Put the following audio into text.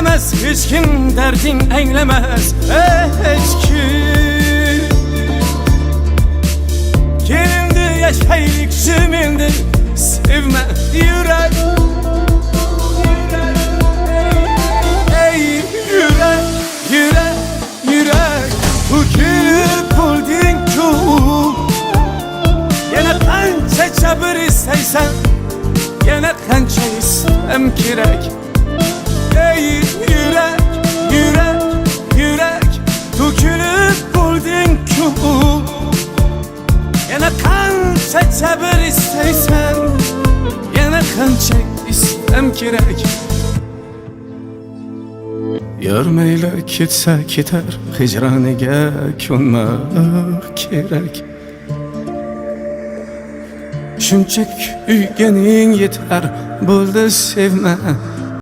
eylemez, hiç kim derdin eylemez, hiç kim. Gelindi yaşaylık zümündü, sevme yürek. Ey yürek, yürek, yürek, bugün buldun ki yana kança çabır isteysen, yana kança istem kirek. Ey yürek, yürek, yürek, dökülüp buldun ki yana kança çabır isteysen, yana kança istem kirek. Yormayla ketsa ketar, hicraniga ko'nmak kerak. Shunchak uyganing yetar, bo'ldi sevma